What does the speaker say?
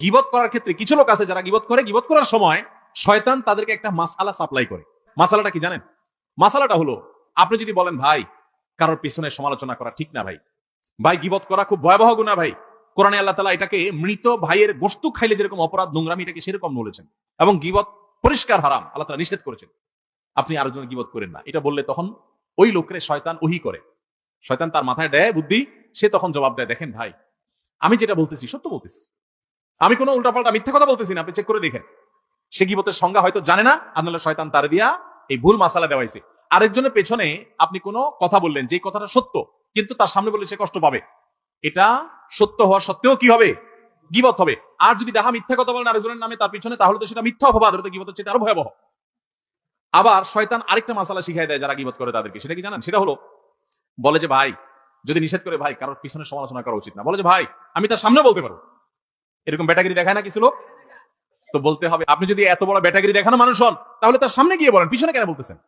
গীবত করার ক্ষেত্রে কিছু লোক আছে যারা গীবত করে, গীবত করার সময় শয়তান তাদেরকে একটা মাসআলা সাপ্লাই করে। মাসালাটা কি জানেন? মাসালাটা হলো, আপনি যদি বলেন ভাই কারোর পিছনে সমালোচনা করা ঠিক না ভাই, ভাই গীবত করা খুব ভয়াবহ গুনাহ ভাই, কোরআনে আল্লাহ তাআলা এটাকে মৃত ভাইয়ের গোশত খাইলে যেরকম অপরাধ, নোংরামি, এটাকে সেরকম বলেছেন, এবং গীবত পরিষ্কার হারাম, আল্লাহ তাআলা নিষেধ করেছেন, আপনি আরো জন গীবত করেন না। এটা বললে তখন ওই লোকরে শয়তান ওহী করে, শয়তান তার মাথায় দেয় বুদ্ধি, সে তখন জবাব দেয়, দেখেন ভাই আমি যেটা বলতেছি সত্য বলতেছি, আমি কোনো উল্টাপাল্টা মিথ্যা কথা বলতেছি না, আপনি চেক করে দেখেন। সে গীবতের সংজ্ঞা হয়তো জানে না, আপনার শয়তান তার দিয়া এই ভুল মাসালা দেওয়াইছে। আরেকজনের পেছনে আপনি কোনো কথা বললেন যে কথাটা সত্য, কিন্তু তার সামনে বললে সে কষ্ট পাবে, এটা সত্য হওয়ার সত্ত্বেও কি হবে? গীবত হবে। আর যদি দেখা মিথ্যা কথা বলেন আরেকজনের নামে তার পিছনে, তাহলে তো সেটা মিথ্যা অপবাদ, ওটা গীবতের চেয়ে আরো ভয়াবহ। আবার শয়তান আরেকটা মাসালা শিখাই দেয় যারা গীবত করে তাদেরকে, সেটা কি জানেন? সেটা হলো, বলে যে ভাই, যদি নিষেধ করে ভাই কারোর পিছনে সমালোচনা করা উচিত না, বলে যে ভাই আমি তার সামনে বলতে পারবো। এরকম ব্যাটাগিরি দেখায় না কিছু লোক? তো বলতে হবে, আপনি যদি এত বড় ব্যাটাগিরি দেখানো মানুষ হন, তাহলে তার সামনে গিয়ে বলেন, পিছনে কেন বলতেছেন?